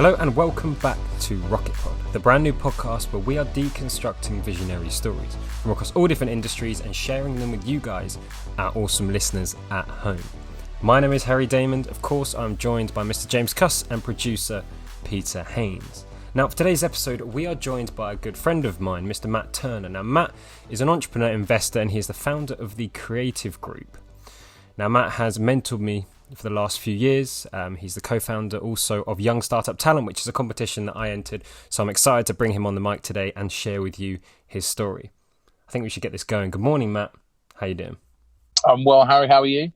Hello and welcome back to Rocket Pod, the brand new podcast where we are deconstructing visionary stories from across all different industries and sharing them with you guys, our awesome listeners at home. My name is Harry Damon. Of course, I'm joined by Mr. James Cuss and producer Peter Haynes. Now, for today's episode, we are joined by a good friend of mine, Mr. Matt Turner. Now, Matt is an entrepreneur investor and he is the founder of the Creative Group. Now, Matt has mentored me for the last few years. He's the co-founder also of Young Startup Talent, which is a competition that I entered. So I'm excited to bring him on the mic today and share with you his story. I think we should get this going. Good morning, Matt. How you doing? I'm well, Harry. How are you?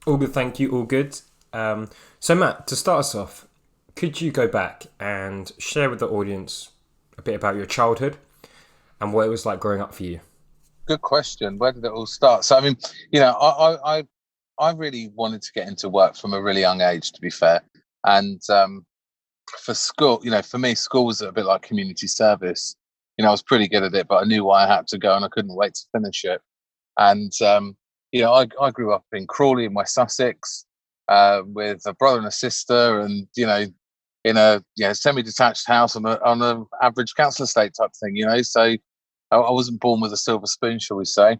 All good, thank you. All good. So Matt, to start us off, could you go back and share with the audience a bit about your childhood and what it was like growing up for you? Good question. Where did it all start? So, I mean, I really wanted to get into work from a really young age, to be fair. And for school, for me, school was a bit like community service. I was pretty good at it, but I knew why I had to go and I couldn't wait to finish it. And, I grew up in Crawley in West Sussex with a brother and a sister and, in a semi-detached house on an average council estate type thing, So I wasn't born with a silver spoon, shall we say.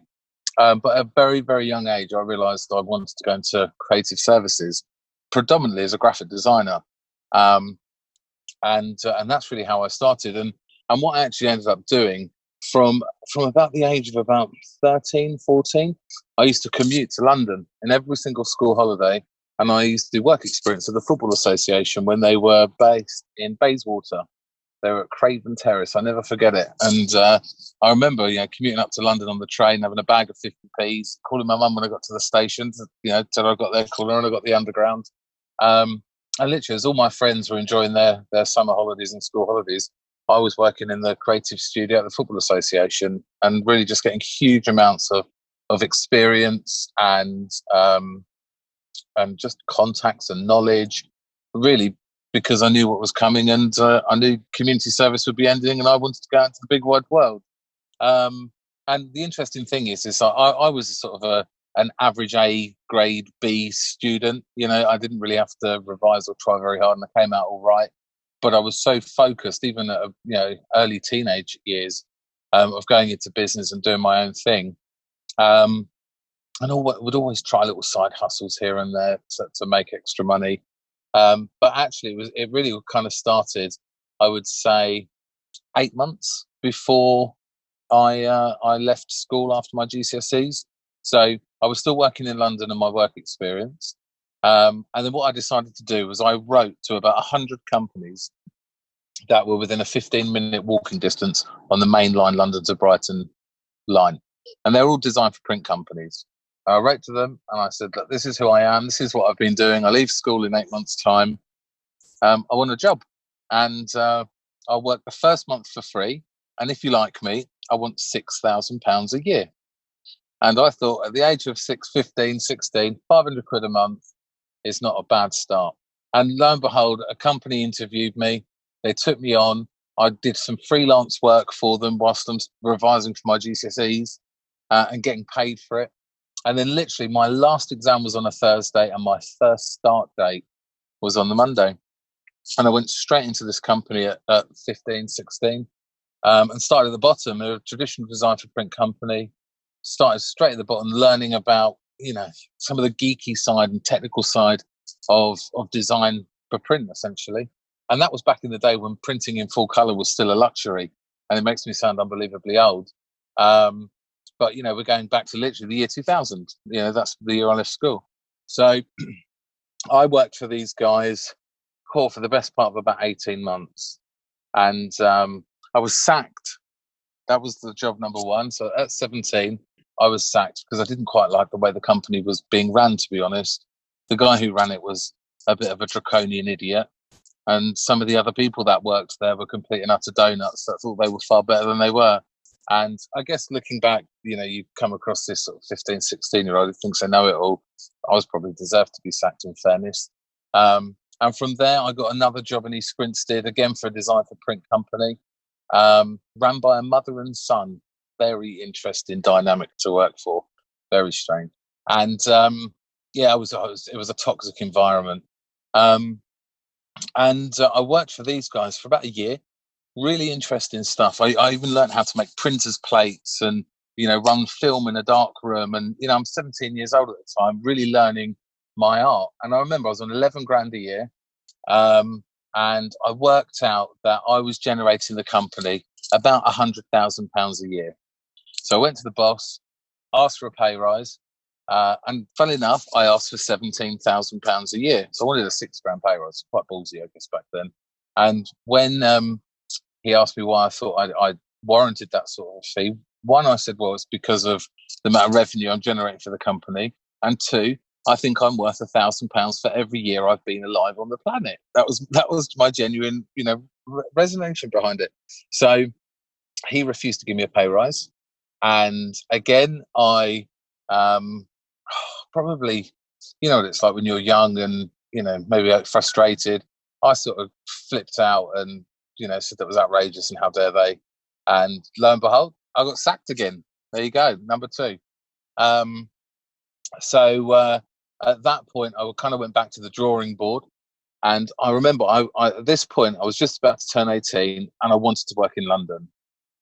But at a very, very young age, I realised I wanted to go into creative services, predominantly as a graphic designer. And that's really how I started. And what I actually ended up doing from about the age of about 13, 14, I used to commute to London in every single school holiday. And I used to do work experience at the Football Association when they were based in Bayswater. They were at Craven Terrace. I never forget it. And I remember, commuting up to London on the train, having a bag of 50p's, calling my mum when I got to the station, till I got there, calling her when I got the underground. And literally, as all my friends were enjoying their summer holidays and school holidays, I was working in the creative studio at the Football Association and really just getting huge amounts of experience and just contacts and knowledge, really, because I knew what was coming and I knew community service would be ending and I wanted to go out into the big wide world. And the interesting thing is I was sort of an average A grade B student. I didn't really have to revise or try very hard and I came out all right. But I was so focused, even at early teenage years, of going into business and doing my own thing. And would always try little side hustles here and there to make extra money. But actually, it really kind of started, I would say, 8 months before I left school after my GCSEs. So I was still working in London in my work experience. And then what I decided to do was I wrote to about 100 companies that were within a 15-minute walking distance on the main line, London to Brighton line. And they're all designed for print companies. I wrote to them and I said, look, this is who I am. This is what I've been doing. I leave school in 8 months' time. I want a job. And I'll work the first month for free. And if you like me, I want £6,000 a year. And I thought at the age of 15, 16, 500 quid a month is not a bad start. And lo and behold, a company interviewed me. They took me on. I did some freelance work for them whilst I'm revising for my GCSEs and getting paid for it. And then literally my last exam was on a Thursday and my first start date was on the Monday. And I went straight into this company at 15, 16 and started at the bottom. A traditional design for print company. Started straight at the bottom, learning about, some of the geeky side and technical side of design for print, essentially. And that was back in the day when printing in full colour was still a luxury. And it makes me sound unbelievably old. But, we're going back to literally the year 2000. That's the year I left school. So I worked for these guys for the best part of about 18 months. And I was sacked. That was the job number one. So at 17, I was sacked because I didn't quite like the way the company was being ran, to be honest. The guy who ran it was a bit of a draconian idiot. And some of the other people that worked there were complete and utter donuts. I thought they were far better than they were. And I guess looking back, you come across this sort of 15, 16-year-old who thinks they know it all. I was probably deserved to be sacked, in fairness. And from there, I got another job in East Grinstead, again for a design for print company, ran by a mother and son. Very interesting dynamic to work for. Very strange. And it was a toxic environment. And I worked for these guys for about a year. Really interesting stuff. I even learned how to make printers plates and, run film in a dark room. And, I'm 17 years old at the time, really learning my art. And I remember I was on 11 grand a year. And I worked out that I was generating the company about £100,000 a year. So I went to the boss, asked for a pay rise. And funnily enough, I asked for £17,000 a year. So I wanted a £6 pay rise. Quite ballsy, I guess, back then. And when he asked me why I thought I warranted that sort of fee. One, I said, well, it's because of the amount of revenue I'm generating for the company. And two, I think I'm worth £1,000 for every year I've been alive on the planet. That was my genuine, resonation behind it. So he refused to give me a pay rise. And again, I probably, what it's like when you're young and, maybe frustrated. I sort of flipped out and said that was outrageous and how dare they. And lo and behold, I got sacked again. There you go, number two. So at that point, I kind of went back to the drawing board. And I remember at this point, I was just about to turn 18 and I wanted to work in London.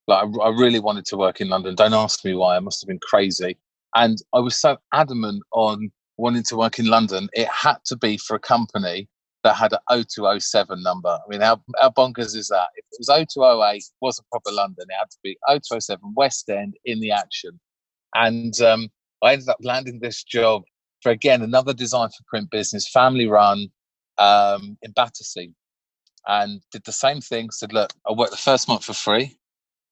Like I really wanted to work in London. Don't ask me why. I must have been crazy. And I was so adamant on wanting to work in London. It had to be for a company that had an 0207 number. I mean, how bonkers is that? If it was 0208, it wasn't proper London. It had to be 0207 West End in the action. And I ended up landing this job for, again, another design for print business, family run, in Battersea. And did the same thing. Said, look, I'll work the first month for free.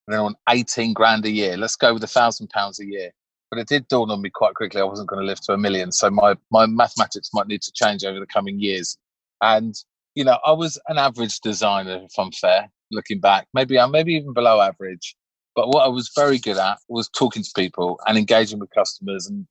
And then on 18 grand a year. Let's go with £1,000 a year. But it did dawn on me quite quickly I wasn't going to live to 1 million. So my mathematics might need to change over the coming years. And, I was an average designer, if I'm fair, looking back. Maybe even below average. But what I was very good at was talking to people and engaging with customers and,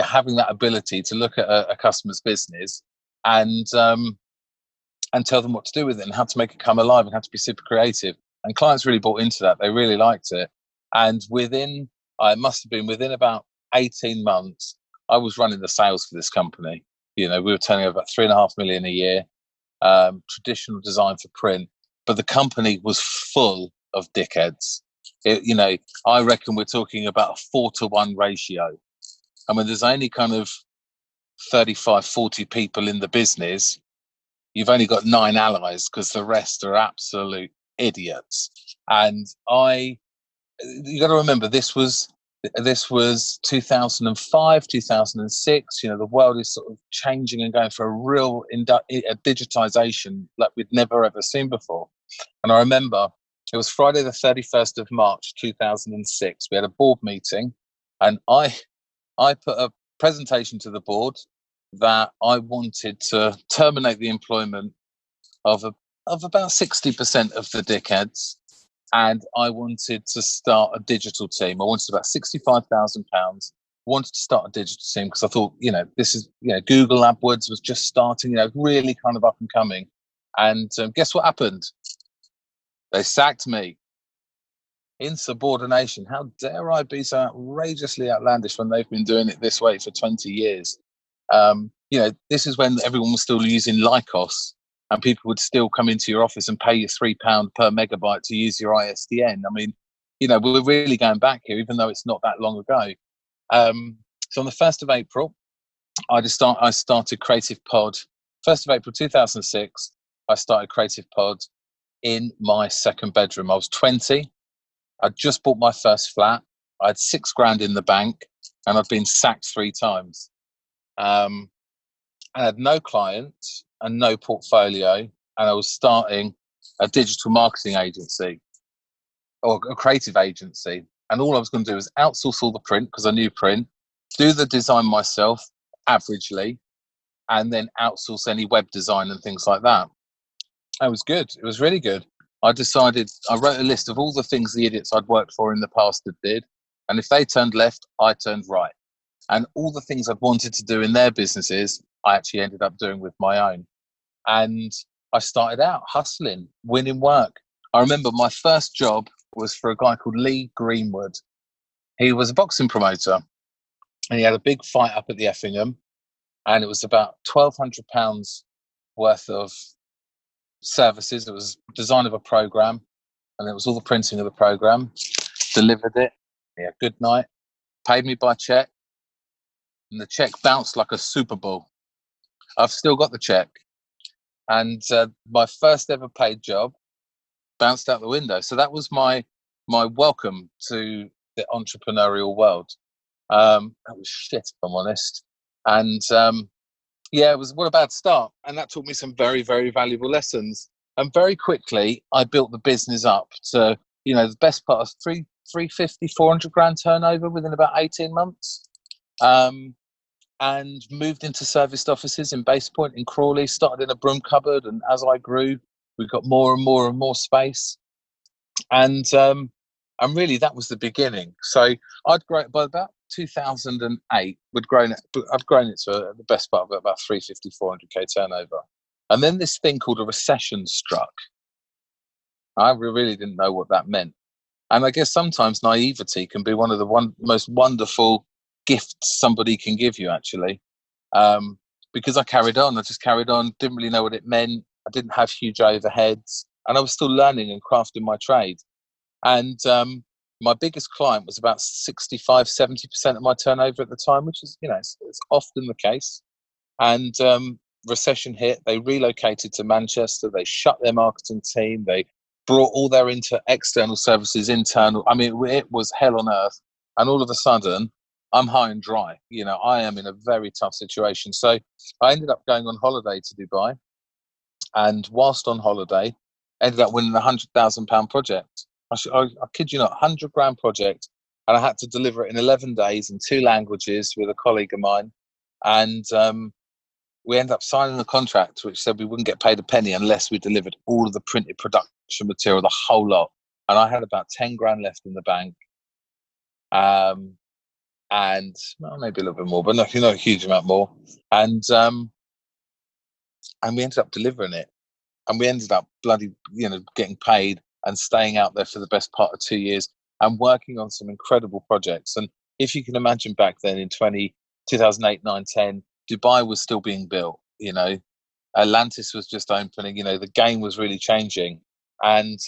having that ability to look at a customer's business and tell them what to do with it and how to make it come alive and how to be super creative. And clients really bought into that. They really liked it. And within about 18 months, I was running the sales for this company. We were turning over about 3.5 million a year, traditional design for print. But the company was full of dickheads. I reckon we're talking about a 4-to-1 ratio. And when there's only kind of 35, 40 people in the business, you've only got 9 allies because the rest are absolute idiots. And you got to remember, this was 2005, 2006. The world is sort of changing and going for a real digitization like we'd never ever seen before. And I remember it was Friday the 31st of March 2006. We had a board meeting, and I put a presentation to the board that I wanted to terminate the employment of about 60% of the dickheads, and I wanted to start a digital team. I wanted about £65,000. Wanted to start a digital team because I thought, this is, Google AdWords was just starting, really kind of up and coming. And guess what happened? They sacked me. Insubordination. How dare I be so outrageously outlandish when they've been doing it this way for 20 years? This is when everyone was still using Lycos. And people would still come into your office and pay you £3 per megabyte to use your ISDN. I mean, we're really going back here, even though it's not that long ago. So on the 1st of April, I started Creative Pod. 1st of April 2006, I started Creative Pod in my second bedroom. I was 20. I'd just bought my first flat. I had £6,000 in the bank, and I'd been sacked 3 times. I had no clients and no portfolio, and I was starting a digital marketing agency or a creative agency. And all I was going to do was outsource all the print because I knew print, do the design myself averagely, and then outsource any web design and things like that. It was good. It was really good. I wrote a list of all the things the idiots I'd worked for in the past did. And if they turned left, I turned right. And all the things I'd wanted to do in their businesses, I actually ended up doing with my own. And I started out hustling, winning work. I remember my first job was for a guy called Lee Greenwood. He was a boxing promoter, and he had a big fight up at the Effingham, and it was about £1,200 worth of services. It was design of a program, and it was all the printing of the program. Delivered it. Yeah, good night. Paid me by check, and the check bounced like a Super Bowl. I've still got the check, and my first ever paid job bounced out the window. So that was my welcome to the entrepreneurial world. That was shit, if I'm honest. And yeah, it was what a bad start. And that taught me some very, very valuable lessons. And very quickly, I built the business up to, the best part of 350, 400 grand turnover within about 18 months. And moved into serviced offices in Base Point in Crawley, started in a broom cupboard. And as I grew, we got more and more and more space. And really that was the beginning. So I'd grown by about 2008. I've grown it to the best part of about 350, 400k turnover. And then this thing called a recession struck. I really didn't know what that meant. And I guess sometimes naivety can be one of the most wonderful gifts somebody can give you, actually. Because I just carried on, didn't really know what it meant. I didn't have huge overheads, and I was still learning and crafting my trade. And my biggest client was about 65, 70% of my turnover at the time, which is, it's often the case. And recession hit. They relocated to Manchester. They shut their marketing team. They brought all their external services internal. I mean, it was hell on earth. And all of a sudden, I'm high and dry. I am in a very tough situation. So I ended up going on holiday to Dubai. And whilst on holiday, ended up winning a £100,000 project. I kid you not, £100,000 project. And I had to deliver it in 11 days in 2 languages with a colleague of mine. And we ended up signing a contract which said we wouldn't get paid a penny unless we delivered all of the printed production material, the whole lot. And I had about 10 grand left in the bank. And maybe a little bit more, but not a huge amount more. And we ended up delivering it. And we ended up getting paid and staying out there for the best part of 2 years and working on some incredible projects. And if you can imagine back then in 2008, 9, 10, Dubai was still being built, Atlantis was just opening, the game was really changing. And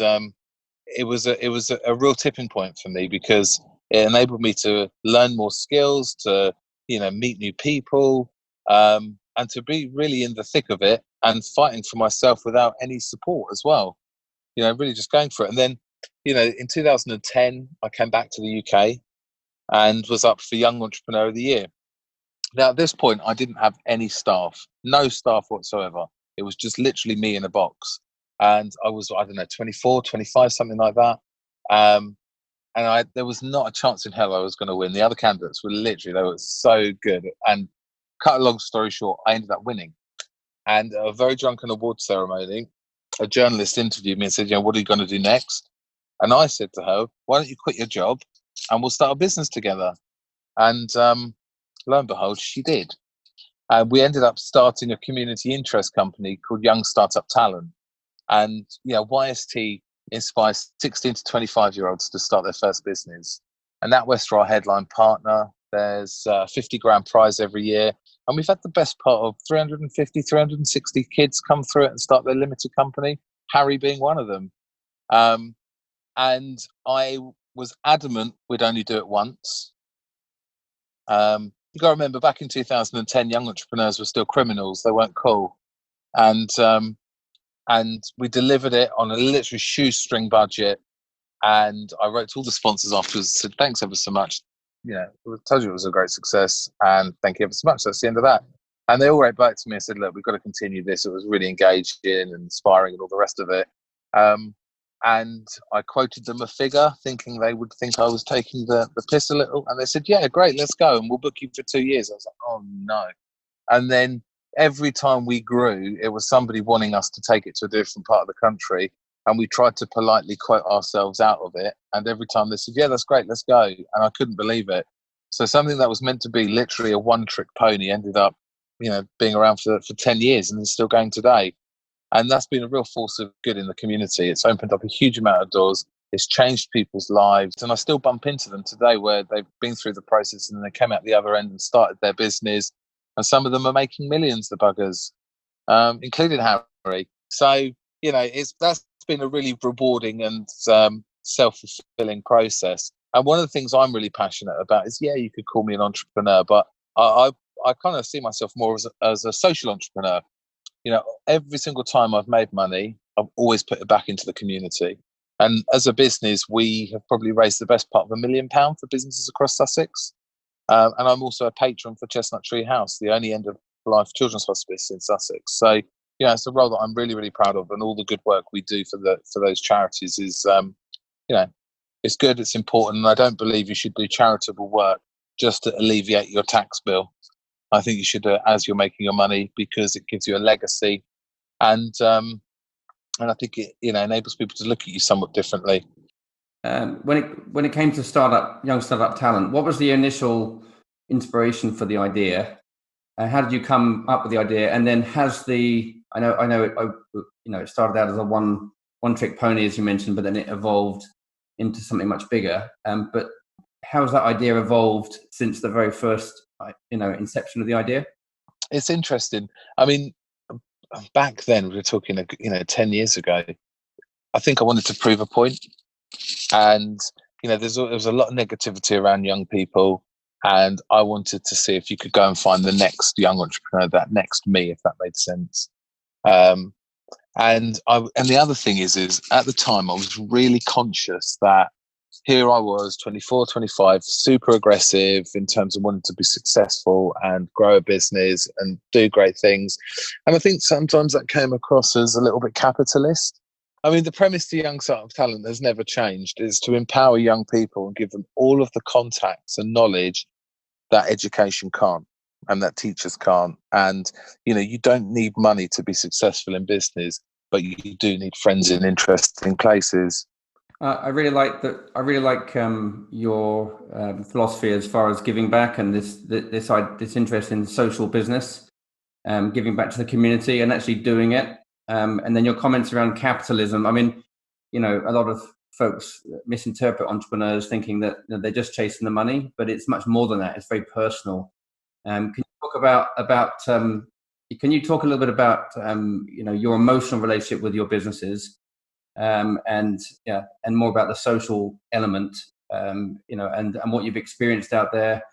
it was a real tipping point for me because it enabled me to learn more skills, to, meet new people, and to be really in the thick of it and fighting for myself without any support as well. Really just going for it. And then, in 2010, I came back to the UK and was up for Young Entrepreneur of the Year. Now, at this point, I didn't have any staff, no staff whatsoever. It was just literally me in a box. And I was, 24, 25, something like that. And there was not a chance in hell I was going to win. The other candidates were they were so good. And cut a long story short, I ended up winning. And a very drunken award ceremony, a journalist interviewed me and said, what are you going to do next? And I said to her, why don't you quit your job and we'll start a business together? And lo and behold, she did. We ended up starting a community interest company called Young Startup Talent. And, YST inspires 16 to 25-year-olds to start their first business. And NatWest are our headline partner. There's a 50 grand prize every year. And we've had the best part of 350, 360 kids come through it and start their limited company, Harry being one of them. And I was adamant we'd only do it once. You got to remember, back in 2010, young entrepreneurs were still criminals. They weren't cool. And we delivered it on a literally shoestring budget. And I wrote to all the sponsors afterwards, said, thanks ever so much. I told you it was a great success. And thank you ever so much. That's the end of that. And they all wrote back to me and said, look, we've got to continue this. It was really engaging and inspiring and all the rest of it. And I quoted them a figure thinking they would think I was taking the piss a little. And they said, yeah, great, let's go. And we'll book you for 2 years. I was like, oh, no. And then every time we grew, it was somebody wanting us to take it to a different part of the country. And we tried to politely quote ourselves out of it. And every time they said, yeah, that's great, let's go. And I couldn't believe it. So something that was meant to be literally a one-trick pony ended up, being around for 10 years and is still going today. And that's been a real force of good in the community. It's opened up a huge amount of doors. It's changed people's lives. And I still bump into them today where they've been through the process and they came out the other end and started their business. And some of them are making millions, the buggers, including Harry. So, that's been a really rewarding and self-fulfilling process. And one of the things I'm really passionate about is, yeah, you could call me an entrepreneur, but I kind of see myself more as a social entrepreneur. Every single time I've made money, I've always put it back into the community. And as a business, we have probably raised the best part of £1 million for businesses across Sussex. And I'm also a patron for Chestnut Tree House, the only end-of-life children's hospice in Sussex. So, it's a role that I'm really, really proud of, and all the good work we do for those charities is, it's good, it's important, and I don't believe you should do charitable work just to alleviate your tax bill. I think you should do it as you're making your money, because it gives you a legacy, and I think it enables people to look at you somewhat differently. When it came to young startup talent, what was the initial inspiration for the idea? How did you come up with the idea? And then I know it started out as a one trick pony, as you mentioned, but then it evolved into something much bigger. But how has that idea evolved since the very first inception of the idea? It's interesting. I mean, back then, we were talking 10 years ago, I think I wanted to prove a point. And there was a lot of negativity around young people, and I wanted to see if you could go and find the next young entrepreneur, that next me, if that made sense. And the other thing is at the time I was really conscious that here I was, 24, 25, super aggressive in terms of wanting to be successful and grow a business and do great things. And I think sometimes that came across as a little bit capitalist. I mean, the premise to Young Startup Talent has never changed. It's to empower young people and give them all of the contacts and knowledge that education can't and that teachers can't. And, you don't need money to be successful in business, but you do need friends in interesting places. I really like that. I really like your philosophy as far as giving back and this interest in social business, giving back to the community and actually doing it. And then your comments around capitalism. I mean, a lot of folks misinterpret entrepreneurs thinking that they're just chasing the money, but it's much more than that. It's very personal. Can you talk about? Can you talk a little bit about your emotional relationship with your businesses, and more about the social element, and what you've experienced out there.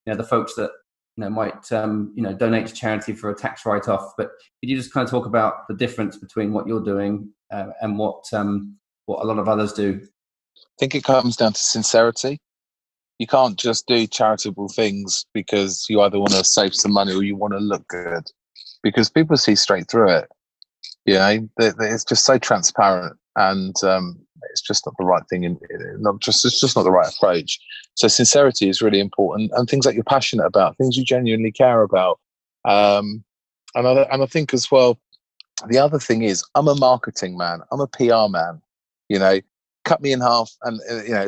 The folks that might donate to charity for a tax write-off. But could you just kind of talk about the difference between what you're doing and what a lot of others do? I think it comes down to sincerity. You can't just do charitable things because you either want to save some money or you want to look good, because people see straight through it. It's just so transparent, and it's just not the right thing, and it's just not the right approach. So sincerity is really important, and things that you're passionate about, things you genuinely care about. And I think as well, the other thing is, I'm a marketing man, I'm a PR man. Cut me in half, and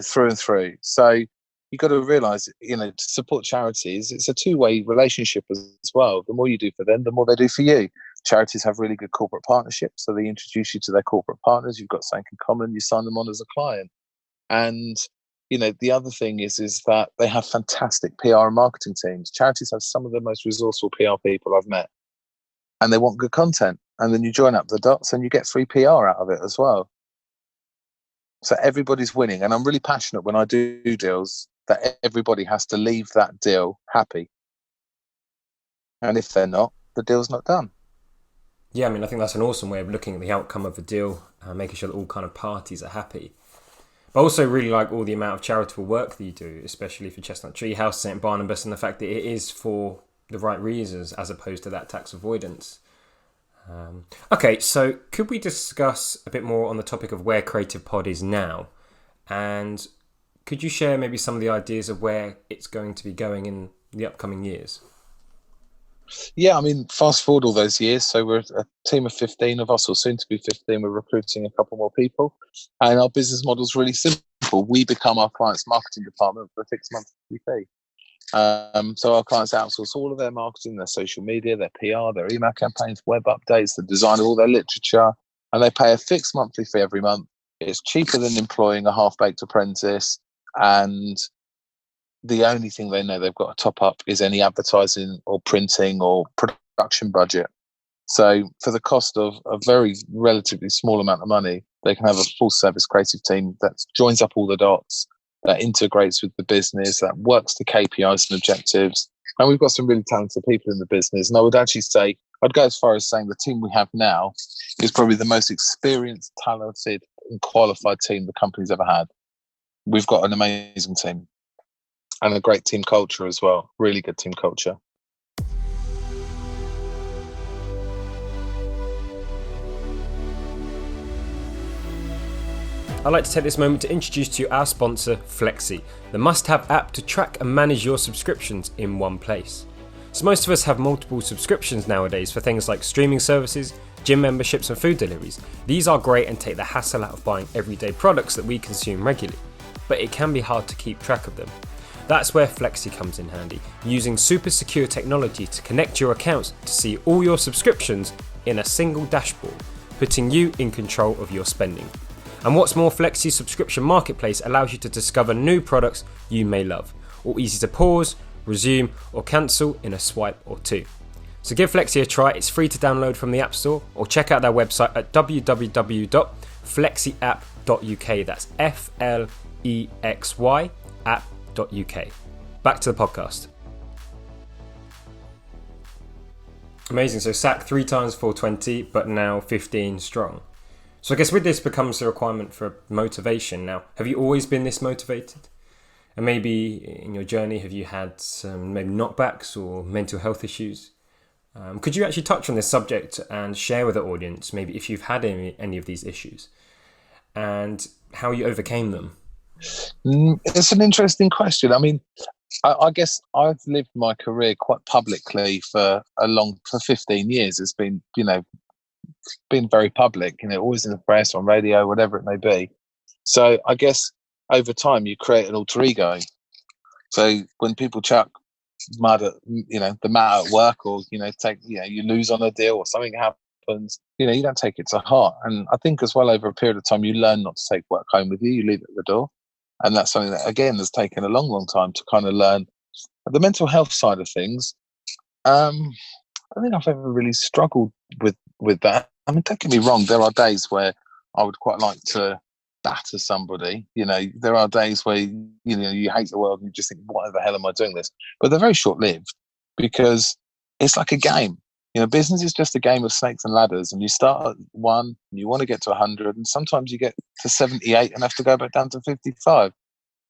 through and through. So you got to realize, to support charities, it's a two-way relationship as well. The more you do for them, the more they do for you. Charities have really good corporate partnerships, so they introduce you to their corporate partners. You've got something in common, you sign them on as a client. And the other thing is that they have fantastic PR and marketing teams. Charities have some of the most resourceful PR people I've met, and they want good content. And then you join up the dots and you get free PR out of it as well. So everybody's winning, and I'm really passionate when I do deals that everybody has to leave that deal happy. And if they're not, the deal's not done. Yeah, I mean, I think that's an awesome way of looking at the outcome of a deal, making sure that all kind of parties are happy. But I also really like all the amount of charitable work that you do, especially for Chestnut Tree House, St Barnabas, and the fact that it is for the right reasons as opposed to that tax avoidance. Okay, so could we discuss a bit more on the topic of where Creative Pod is now? And could you share maybe some of the ideas of where it's going to be going in the upcoming years? Yeah, I mean, fast forward all those years. So we're a team of 15 of us, or soon to be 15. We're recruiting a couple more people. And our business model is really simple. We become our client's marketing department for a fixed monthly fee. So our clients outsource all of their marketing, their social media, their PR, their email campaigns, web updates, the design of all their literature, and they pay a fixed monthly fee every month. It's cheaper than employing a half-baked apprentice, and the only thing they know they've got to top up is any advertising or printing or production budget. So for the cost of a very relatively small amount of money, they can have a full service creative team that joins up all the dots, that integrates with the business, that works to KPIs and objectives. And we've got some really talented people in the business. And I would actually say, I'd go as far as saying the team we have now is probably the most experienced, talented and qualified team the company's ever had. We've got an amazing team and a great team culture as well. Really good team culture. I'd like to take this moment to introduce to you our sponsor, Flexi, the must-have app to track and manage your subscriptions in one place. So most of us have multiple subscriptions nowadays for things like streaming services, gym memberships and food deliveries. These are great and take the hassle out of buying everyday products that we consume regularly, but it can be hard to keep track of them. That's where Flexi comes in handy, using super secure technology to connect your accounts to see all your subscriptions in a single dashboard, putting you in control of your spending. And what's more, Flexi's subscription marketplace allows you to discover new products you may love, all easy to pause, resume or cancel in a swipe or two. So give Flexi a try. It's free to download from the App Store, or check out their website at www.flexiapp.uk. That's FLEXY app.uk. Back to the podcast. Amazing. So sack 3 times 420, but now 15 strong. So I guess with this becomes a requirement for motivation. Now, have you always been this motivated? And maybe in your journey, have you had some maybe knockbacks or mental health issues? Could you actually touch on this subject and share with the audience, maybe if you've had any of these issues and how you overcame them? It's an interesting question. I mean, I guess I've lived my career quite publicly for 15 years. It's been, been very public, always in the press, on radio, whatever it may be. So I guess over time you create an alter ego. So when people chuck mud at, the mat at work, or, you lose on a deal or something happens, you don't take it to heart. And I think as well, over a period of time, you learn not to take work home with you. You leave it at the door. And that's something that, again, has taken a long, long time to kind of learn. The mental health side of things, I don't think I've ever really struggled with that. I mean, don't get me wrong, there are days where I would quite like to batter somebody. There are days where, you hate the world and you just think, why the hell am I doing this? But they're very short-lived, because it's like a game. Business is just a game of snakes and ladders, and you start at 1 and you want to get to 100, and sometimes you get to 78 and have to go back down to 55.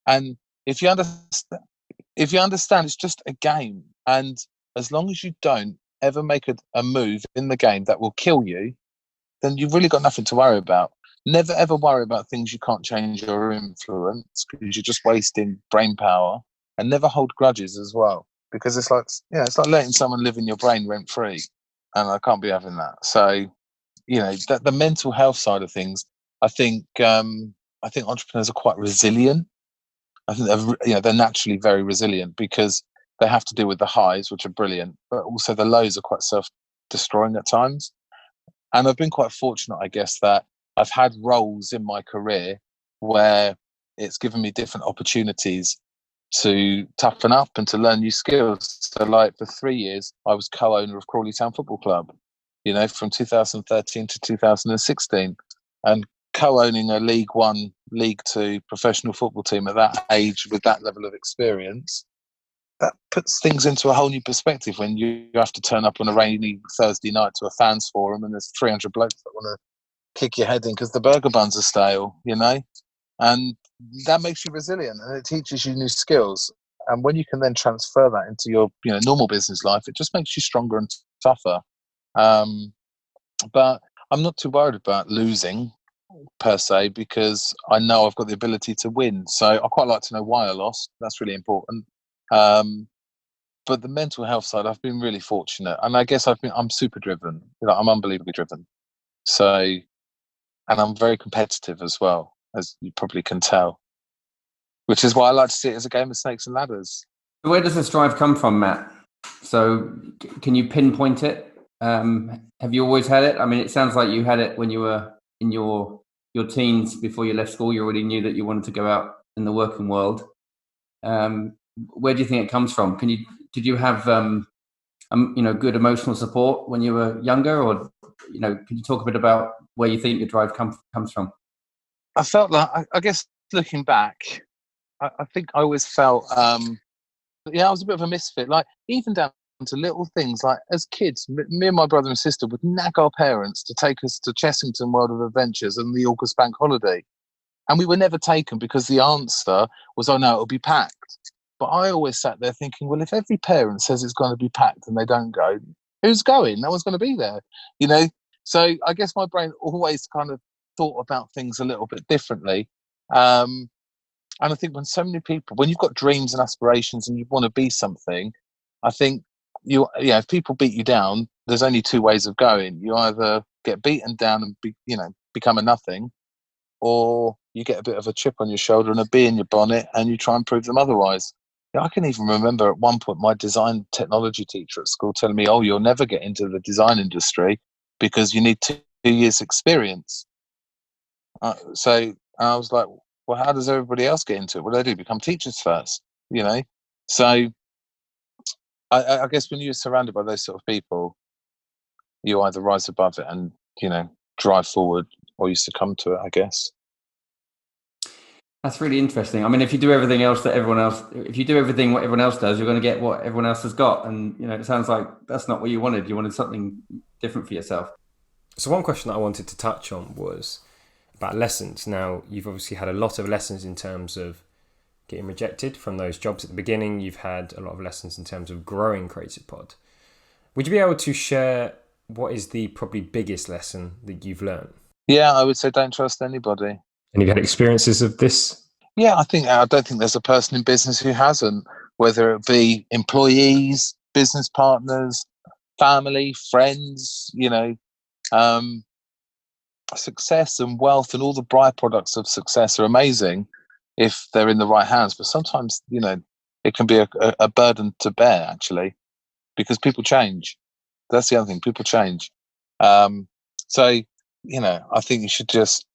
And if you understand, it's just a game. And as long as you don't ever make a move in the game that will kill you, then you've really got nothing to worry about. Never ever worry about things you can't change or influence, because you're just wasting brain power. And never hold grudges as well, because it's like letting someone live in your brain rent free, and I can't be having that. So, the mental health side of things, I think entrepreneurs are quite resilient. I think they're naturally very resilient, because they have to deal with the highs, which are brilliant, but also the lows are quite self-destroying at times. And I've been quite fortunate, I guess, that I've had roles in my career where it's given me different opportunities to toughen up and to learn new skills. So, like, for 3 years, I was co-owner of Crawley Town Football Club, from 2013 to 2016. And co-owning a League One, League Two professional football team at that age with that level of experience, that puts things into a whole new perspective when you have to turn up on a rainy Thursday night to a fans forum and there's 300 blokes that want to kick your head in because the burger buns are stale, and that makes you resilient, and it teaches you new skills. And when you can then transfer that into your normal business life, it just makes you stronger and tougher. But I'm not too worried about losing per se, because I know I've got the ability to win. So I quite like to know why I lost. That's really important. But the mental health side, I've been really fortunate, and I guess I'm super driven. I'm unbelievably driven. So, and I'm very competitive as well, as you probably can tell, which is why I like to see it as a game of snakes and ladders. Where does this drive come from, Matt? So can you pinpoint it? Have you always had it? I mean, it sounds like you had it when you were in your teens. Before you left school, you already knew that you wanted to go out in the working world. Where do you think it comes from? Did you have good emotional support when you were younger? Or, can you talk a bit about where you think your drive comes from? I felt like, I guess looking back, I think I always felt, I was a bit of a misfit. Like, even down to little things, like as kids, me and my brother and sister would nag our parents to take us to Chessington World of Adventures and the August Bank Holiday. And we were never taken because the answer was, oh no, it'll be packed. But I always sat there thinking, well, if every parent says it's going to be packed and they don't go, who's going? No one's going to be there, So I guess my brain always kind of thought about things a little bit differently. And I think when so many people, when you've got dreams and aspirations and you want to be something, I think if people beat you down, there's only two ways of going. You either get beaten down and become a nothing, or you get a bit of a chip on your shoulder and a bee in your bonnet and you try and prove them otherwise. I can even remember at one point my design technology teacher at school telling me, oh, you'll never get into the design industry because you need 2 years experience. So I was like, well, how does everybody else get into it? What do they do? Become teachers first, So I guess when you're surrounded by those sort of people, you either rise above it and, drive forward, or you succumb to it, I guess. That's really interesting. I mean, if you do everything what everyone else does, you're going to get what everyone else has got. And, it sounds like that's not what you wanted. You wanted something different for yourself. So one question that I wanted to touch on was about lessons. Now, you've obviously had a lot of lessons in terms of getting rejected from those jobs at the beginning. You've had a lot of lessons in terms of growing Creative Pod. Would you be able to share what is the probably biggest lesson that you've learned? Yeah, I would say don't trust anybody. And you've had experiences of this? Yeah, I don't think there's a person in business who hasn't, whether it be employees, business partners, family, friends, success and wealth and all the byproducts of success are amazing if they're in the right hands. But sometimes, it can be a burden to bear, actually, because people change. That's the other thing. People change. So, I think you should just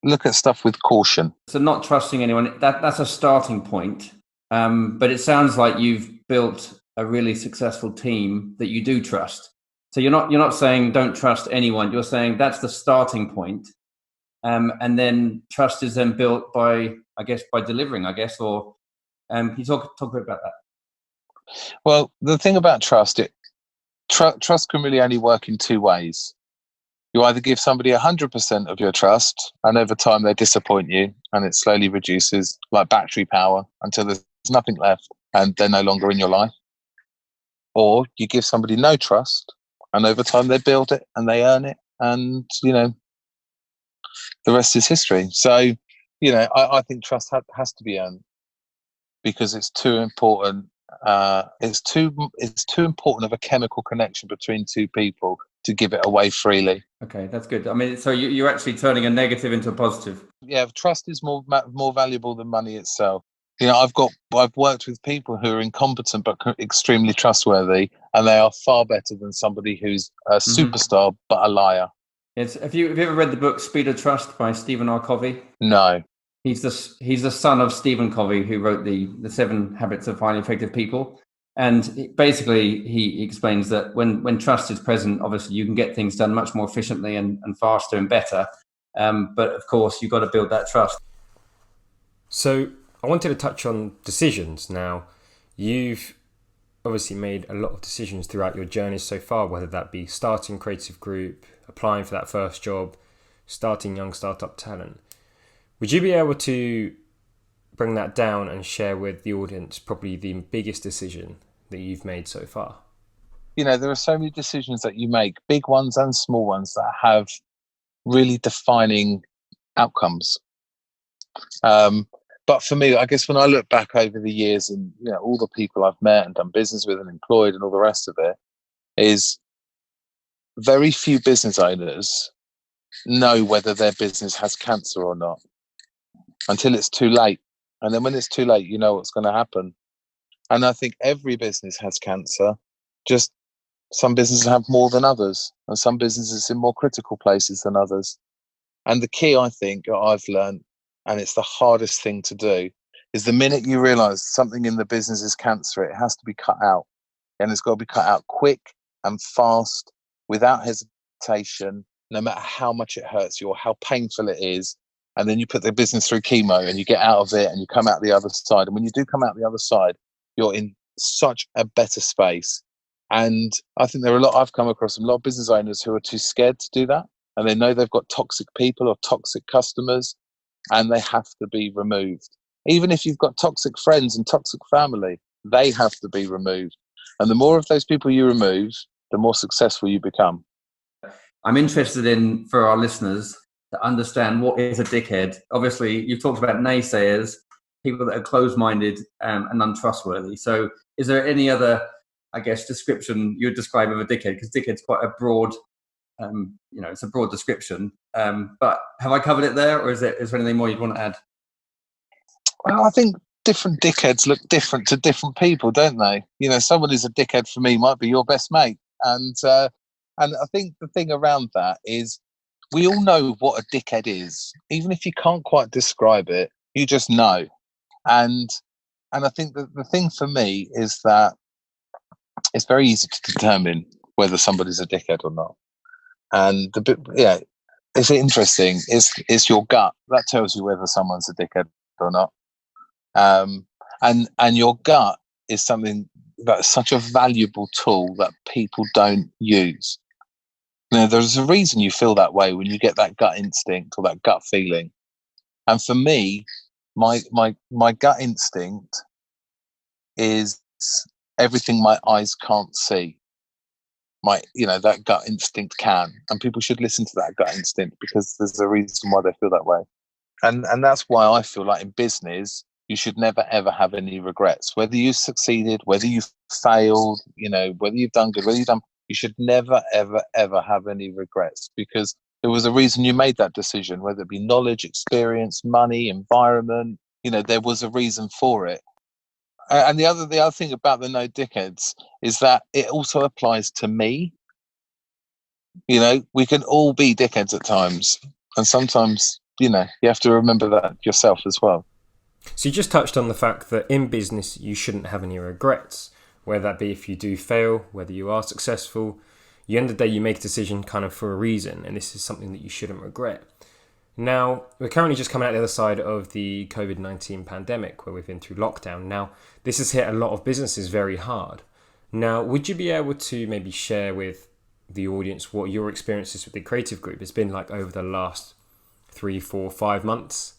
look at stuff with caution. So not trusting anyone, that's a starting point. But it sounds like you've built a really successful team that you do trust. So you're not saying don't trust anyone. You're saying that's the starting point. And then trust is then built by delivering, or can you talk a bit about that? Well, the thing about trust, trust can really only work in two ways. You either give somebody 100% of your trust, and over time they disappoint you, and it slowly reduces like battery power until there's nothing left and they're no longer in your life. Or you give somebody no trust, and over time they build it and they earn it, and the rest is history. So I think trust has to be earned because it's too important. It's too important of a chemical connection between two people to give it away freely. Okay, that's good. I mean, so you're actually turning a negative into a positive. Yeah, trust is more valuable than money itself. I've worked with people who are incompetent but extremely trustworthy, and they are far better than somebody who's a superstar but a liar. Have you ever read the book Speed of Trust by Stephen R. Covey? No. He's the son of Stephen Covey, who wrote the 7 Habits of Highly Effective People. And basically, he explains that when trust is present, obviously you can get things done much more efficiently and faster and better. But of course, you've got to build that trust. So I wanted to touch on decisions. Now, you've obviously made a lot of decisions throughout your journey so far, whether that be starting Creative Group, applying for that first job, starting Young Startup Talent. Would you be able to bring that down and share with the audience probably the biggest decision that you've made so far? There are so many decisions that you make, big ones and small ones, that have really defining outcomes. But for me, I guess when I look back over the years and all the people I've met and done business with and employed and all the rest of it, is very few business owners know whether their business has cancer or not until it's too late. And then when it's too late, you know what's going to happen. And I think every business has cancer, just some businesses have more than others, and some businesses in more critical places than others. And the key, I think, I've learned, and it's the hardest thing to do, is the minute you realize something in the business is cancer, it has to be cut out. and it's got to be cut out quick and fast, without hesitation, no matter how much it hurts you or how painful it is. And then you put the business through chemo and you get out of it and you come out the other side. And when you do come out the other side, you're in such a better space. And I think I've come across a lot of business owners who are too scared to do that. And they know they've got toxic people or toxic customers, and they have to be removed. Even if you've got toxic friends and toxic family, they have to be removed. And the more of those people you remove, the more successful you become. I'm interested in, for our listeners, to understand what is a dickhead. Obviously, you've talked about naysayers, people that are closed-minded and untrustworthy. So is there any other, I guess, description you would describe of a dickhead? Because dickhead's quite a broad, it's a broad description. But have I covered it there, or is there anything more you'd want to add? Well, I think different dickheads look different to different people, don't they? Someone who's a dickhead for me might be your best mate. And I think the thing around that is we all know what a dickhead is. Even if you can't quite describe it, you just know. And I think that the thing for me is that it's very easy to determine whether somebody's a dickhead or not. And it's interesting. It's your gut that tells you whether someone's a dickhead or not. And your gut is something that's such a valuable tool that people don't use. There's a reason you feel that way when you get that gut instinct or that gut feeling. And for me, my gut instinct is everything my eyes can't see. That gut instinct can, and people should listen to that gut instinct, because there's a reason why they feel that way. And that's why I feel like in business, you should never, ever have any regrets. Whether you've succeeded, whether you've failed, whether you've done good, you should never, ever, ever have any regrets, because there was a reason you made that decision, whether it be knowledge, experience, money, environment, there was a reason for it. And the other thing about the no dickheads is that it also applies to me. We can all be dickheads at times. And sometimes, you have to remember that yourself as well. So you just touched on the fact that in business, you shouldn't have any regrets, whether that be if you do fail, whether you are successful. At the end of the day, you make a decision kind of for a reason, and this is something that you shouldn't regret. Now, we're currently just coming out the other side of the COVID-19 pandemic, where we've been through lockdown. Now, this has hit a lot of businesses very hard. Now, would you be able to maybe share with the audience what your experiences with the Creative Group has been like over the last 3, 4, 5 months?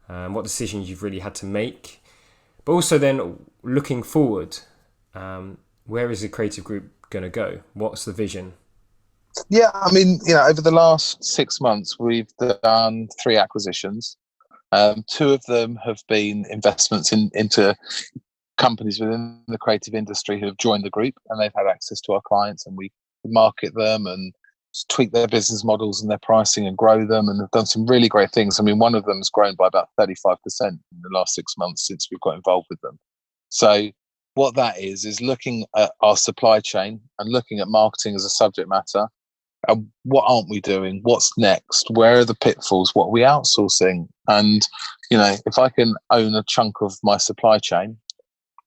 What decisions you've really had to make? But also then, looking forward, where is the Creative Group going to go? What's the vision? Yeah, over the last 6 months, we've done 3 acquisitions. 2 of them have been investments into companies within the creative industry who have joined the group, and they've had access to our clients, and we market them and tweak their business models and their pricing and grow them, and have done some really great things. One of them has grown by about 35% in the last 6 months since we've got involved with them. So what that is looking at our supply chain and looking at marketing as a subject matter. What aren't we doing? What's next? Where are the pitfalls? What are we outsourcing? And, if I can own a chunk of my supply chain,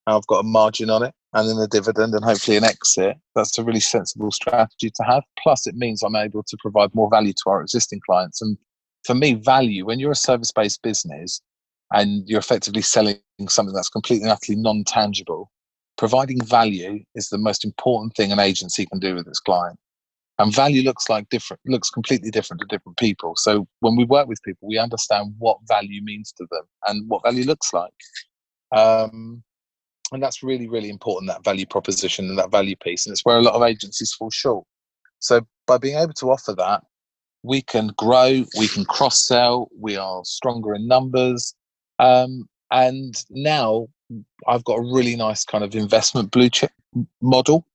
I've got a margin on it, and then a dividend and hopefully an exit, that's a really sensible strategy to have. Plus, it means I'm able to provide more value to our existing clients. And for me, value, when you're a service-based business and you're effectively selling something that's completely and utterly non-tangible, providing value is the most important thing an agency can do with its client. And value looks completely different to different people. So when we work with people, we understand what value means to them and what value looks like. And that's really, really important, that value proposition and that value piece. And it's where a lot of agencies fall short. So by being able to offer that, we can grow, we can cross-sell, we are stronger in numbers. And now I've got a really nice kind of investment blue chip model.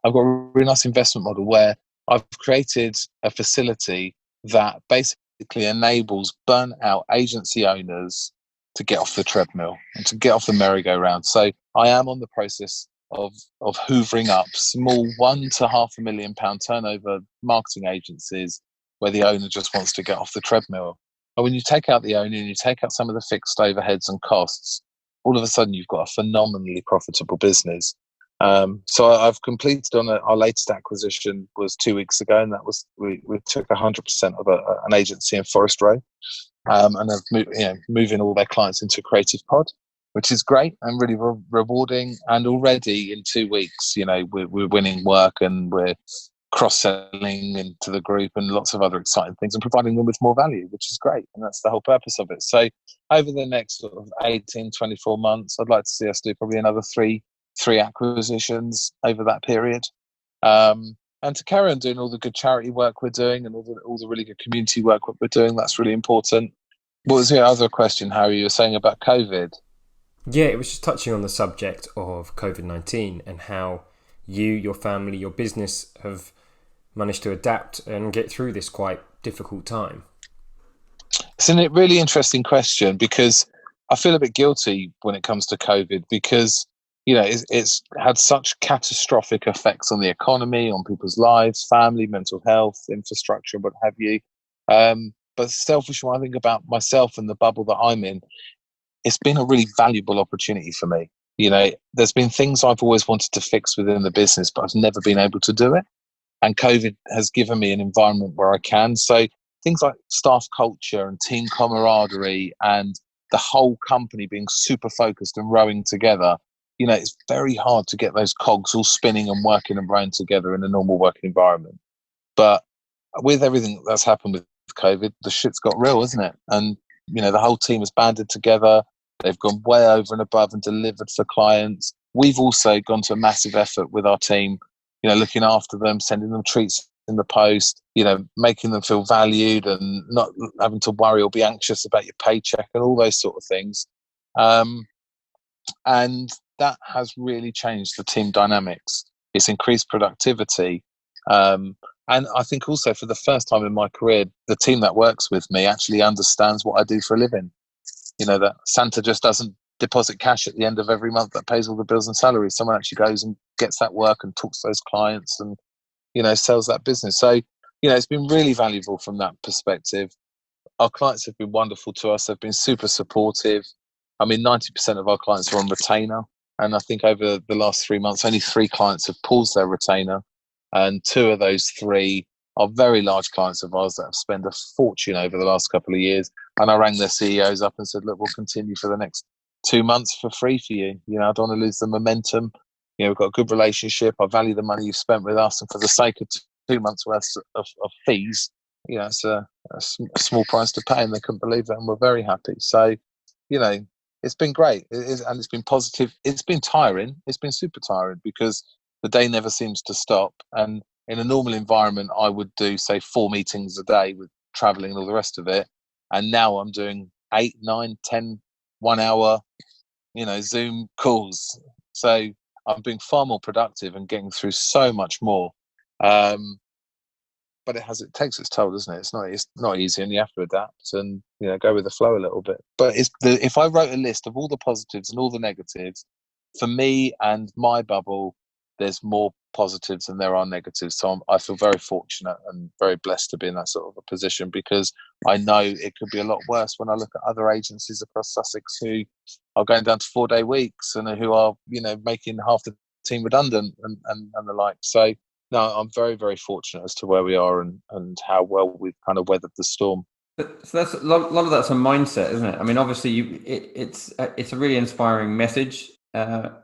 I've got a really nice investment model where I've created a facility that basically enables burnt-out agency owners to get off the treadmill and to get off the merry-go-round. So I am on the process of hoovering up small £1 to £500,000 turnover marketing agencies where the owner just wants to get off the treadmill. But when you take out the owner and you take out some of the fixed overheads and costs, all of a sudden you've got a phenomenally profitable business. So I've completed on our latest acquisition was 2 weeks ago, and that was we took 100% of an agency in Forest Row, and have moving all their clients into Creative Pod, which is great and really rewarding. And already in 2 weeks, we're winning work and we're cross-selling into the group and lots of other exciting things and providing them with more value, which is great. And that's the whole purpose of it. So over the next sort of 18, 24 months, I'd like to see us do probably another three acquisitions over that period. And to carry on doing all the good charity work we're doing and all the really good community work we're doing, that's really important. What was your other question, Harry? You were saying about COVID? Yeah, it was just touching on the subject of COVID-19 and how you, your family, your business have managed to adapt and get through this quite difficult time. It's a really interesting question because I feel a bit guilty when it comes to COVID because it's had such catastrophic effects on the economy, on people's lives, family, mental health, infrastructure, what have you. But selfish, when I think about myself and the bubble that I'm in, it's been a really valuable opportunity for me. There's been things I've always wanted to fix within the business, but I've never been able to do it. And COVID has given me an environment where I can. So things like staff culture and team camaraderie and the whole company being super focused and rowing together, it's very hard to get those cogs all spinning and working and rowing together in a normal working environment. But with everything that's happened with COVID, the shit's got real, isn't it? And, the whole team has banded together. They've gone way over and above and delivered for clients. We've also gone to a massive effort with our team, looking after them, sending them treats in the post, making them feel valued and not having to worry or be anxious about your paycheck and all those sort of things. And that has really changed the team dynamics. It's increased productivity. And I think also for the first time in my career, the team that works with me actually understands what I do for a living. That Santa just doesn't deposit cash at the end of every month that pays all the bills and salaries. Someone actually goes and gets that work and talks to those clients and, sells that business. So, it's been really valuable from that perspective. Our clients have been wonderful to us. They've been super supportive. 90% of our clients are on retainer. And I think over the last 3 months, only 3 clients have paused their retainer. And 2 of those 3 are very large clients of ours that have spent a fortune over the last couple of years. And I rang their CEOs up and said, look, we'll continue for the next 2 months for free for you. I don't want to lose the momentum. We've got a good relationship. I value the money you've spent with us. And for the sake of 2 months worth of fees, it's a small price to pay. And they couldn't believe that. And we're very happy. So, it's been great. And it's been positive. It's been tiring. It's been super tiring because the day never seems to stop. And in a normal environment, I would do, say, 4 meetings a day with traveling and all the rest of it. And now I'm doing 8, 9, 10, 1 hour, Zoom calls. So I'm being far more productive and getting through so much more. But it takes its toll, doesn't it? It's not easy, and you have to adapt and go with the flow a little bit. But if I wrote a list of all the positives and all the negatives, for me and my bubble, there's more positives than there are negatives. So I feel very fortunate and very blessed to be in that sort of a position because I know it could be a lot worse when I look at other agencies across Sussex who are going down to 4-day weeks and who are making half the team redundant and the like. So no, I'm very, very fortunate as to where we are and how well we've kind of weathered the storm. So that's a lot of that's a mindset, isn't it? Obviously, it's a really inspiring message.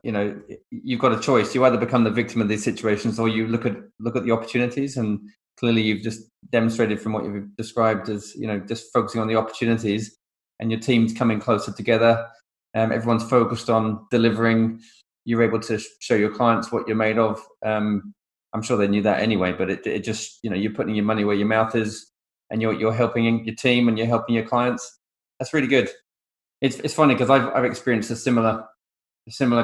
You've got a choice. You either become the victim of these situations, or you look at the opportunities. And clearly, you've just demonstrated from what you've described as just focusing on the opportunities, and your team's coming closer together. Everyone's focused on delivering. You're able to show your clients what you're made of. I'm sure they knew that anyway, but it just, you're putting your money where your mouth is, and you're helping your team and you're helping your clients. That's really good. It's funny because I've experienced a similar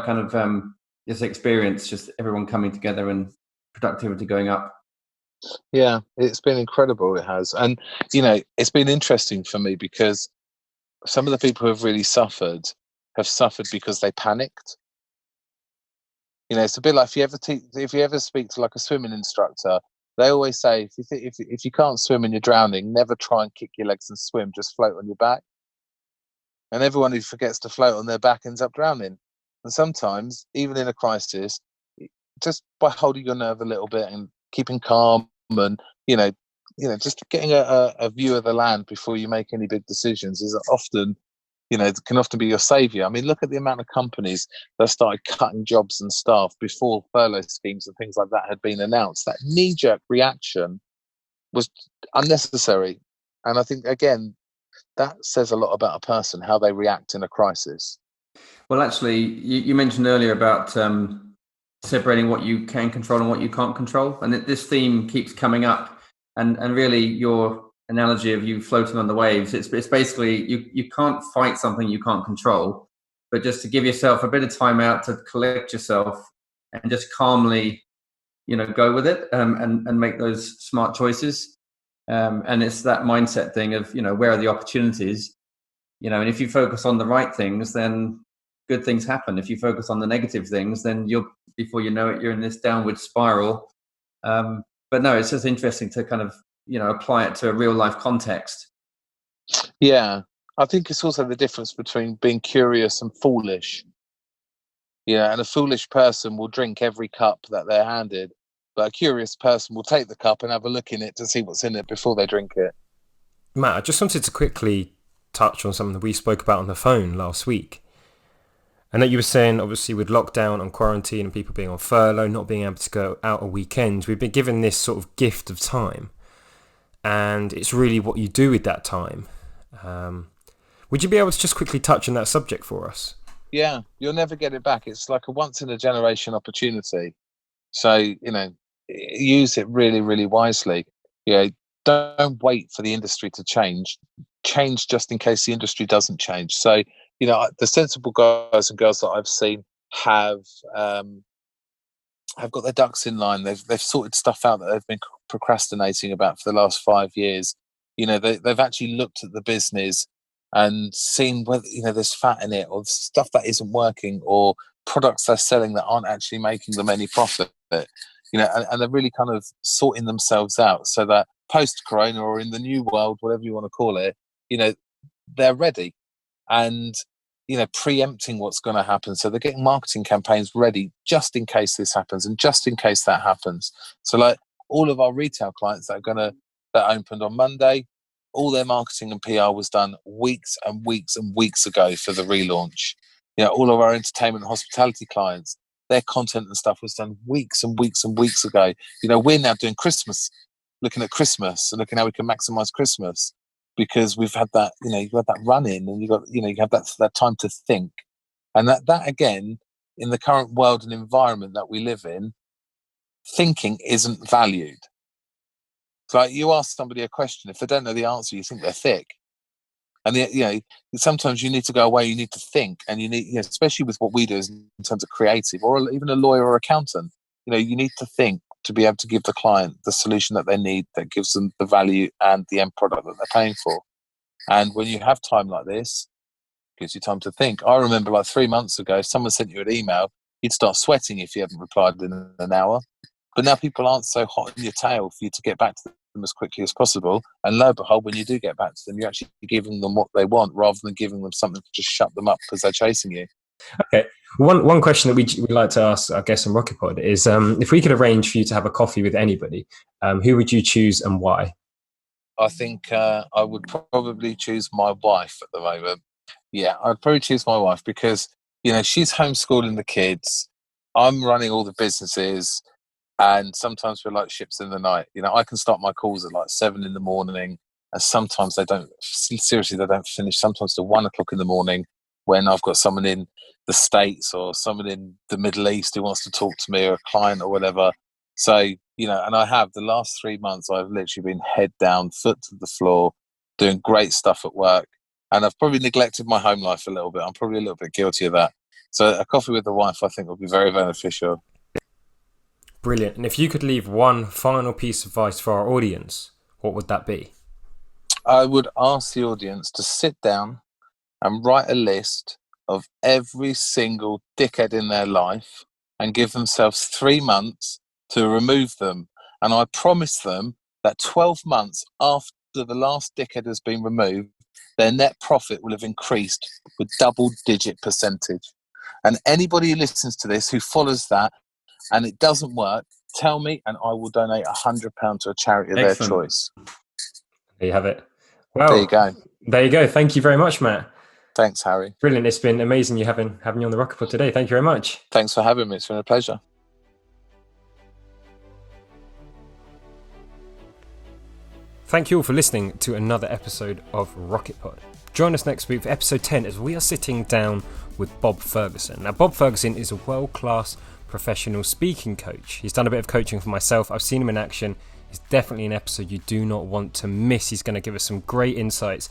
kind of this experience, just everyone coming together and productivity going up. Yeah, it's been incredible. It has. And, it's been interesting for me because some of the people who have really suffered have suffered because they panicked. It's a bit like if you ever speak to like a swimming instructor, they always say if you can't swim and you're drowning, never try and kick your legs and swim. Just float on your back. And everyone who forgets to float on their back ends up drowning. And sometimes, even in a crisis, just by holding your nerve a little bit and keeping calm, and just getting a view of the land before you make any big decisions is often, can often be your savior. I mean, look at the amount of companies that started cutting jobs and staff before furlough schemes and things like that had been announced. That knee-jerk reaction was unnecessary. And I think, again, that says a lot about a person, how they react in a crisis. Well, actually, you mentioned earlier about separating what you can control and what you can't control. And this theme keeps coming up. And really, your analogy of you floating on the waves, it's basically you can't fight something you can't control, but just to give yourself a bit of time out to collect yourself and just calmly, go with it, and make those smart choices. And it's that mindset thing of, where are the opportunities, and if you focus on the right things, then good things happen. If you focus on the negative things, then before you know it, you're in this downward spiral. But no, it's just interesting to kind of, apply it to a real life context. Yeah. I think it's also the difference between being curious and foolish. And a foolish person will drink every cup that they're handed, but a curious person will take the cup and have a look in it to see what's in it before they drink it. Matt, I just wanted to quickly touch on something that we spoke about on the phone last week. And that you were saying, obviously, with lockdown and quarantine and people being on furlough, not being able to go out on weekends, we've been given this sort of gift of time. And it's really what you do with that time. Would you be able to just quickly touch on that subject for us? Yeah, you'll never get it back. It's like a once-in-a-generation opportunity. So, use it really, really wisely. Don't wait for the industry to change. Change just in case the industry doesn't change. So, the sensible guys and girls that I've seen have got their ducks in line. They've sorted stuff out that they've been procrastinating about for the last 5 years. They've actually looked at the business and seen whether there's fat in it, or stuff that isn't working, or products they're selling that aren't actually making them any profit. And they're really kind of sorting themselves out so that post-corona, or in the new world, whatever you want to call it, they're ready. And preempting what's going to happen, so they're getting marketing campaigns ready just in case this happens and just in case that happens. So, like all of our retail clients that opened on Monday, all their marketing and PR was done weeks and weeks and weeks ago for the relaunch. All of our entertainment and hospitality clients, their content and stuff was done weeks and weeks and weeks ago. We're now doing Christmas, looking at Christmas and looking how we can maximize Christmas, because we've had that, you've had that run in, and you have that time to think. And that again, in the current world and environment that we live in, thinking isn't valued. It's like you ask somebody a question, if they don't know the answer, you think they're thick. And sometimes you need to go away, you need to think, and you need, especially with what we do in terms of creative, or even a lawyer or accountant, you need to think to be able to give the client the solution that they need, that gives them the value and the end product that they're paying for. And when you have time like this, it gives you time to think. I remember like 3 months ago, if someone sent you an email, you'd start sweating if you hadn't replied in an hour. But now people aren't so hot in your tail for you to get back to them as quickly as possible. And lo and behold, when you do get back to them, you're actually giving them what they want, rather than giving them something to just shut them up because they're chasing you. Okay. One question that we like to ask our guests on Rocketpod is, if we could arrange for you to have a coffee with anybody, who would you choose and why? I think I would probably choose my wife at the moment. Yeah, I'd probably choose my wife because, she's homeschooling the kids. I'm running all the businesses, and sometimes we're like ships in the night. I can start my calls at like 7 a.m, and sometimes they don't finish. Sometimes till 1 o'clock in the morning, when I've got someone in the States or someone in the Middle East who wants to talk to me, or a client or whatever. So, and I have the last 3 months, I've literally been head down, foot to the floor, doing great stuff at work. And I've probably neglected my home life a little bit. I'm probably a little bit guilty of that. So a coffee with the wife, I think, would be very beneficial. Brilliant. And if you could leave one final piece of advice for our audience, what would that be? I would ask the audience to sit down and write a list of every single dickhead in their life and give themselves 3 months to remove them. And I promise them that 12 months after the last dickhead has been removed, their net profit will have increased with double-digit percentage. And anybody who listens to this who follows that, and it doesn't work, tell me, and I will donate £100 to a charity of Excellent. their choice. There you have it. Well, There you go. There you go. Thank you very much, Matt. Thanks, Harry. Brilliant. It's been amazing you having you on the Rocket Pod today. Thank you very much. Thanks for having me. It's been a pleasure. Thank you all for listening to another episode of Rocket Pod. Join us next week for episode 10 as we are sitting down with Bob Ferguson. Now, Bob Ferguson is a world-class professional speaking coach. He's done a bit of coaching for myself. I've seen him in action. It's definitely an episode you do not want to miss. He's going to give us some great insights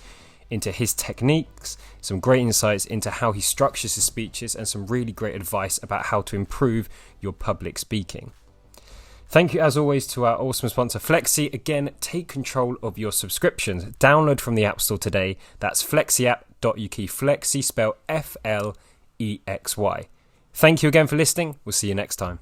into his techniques, some great insights into how he structures his speeches, and some really great advice about how to improve your public speaking. Thank you as always to our awesome sponsor Flexi. Again, take control of your subscriptions. Download from the App Store today. That's flexiapp.uk. Flexi spelled Flexy. Thank you again for listening. We'll see you next time.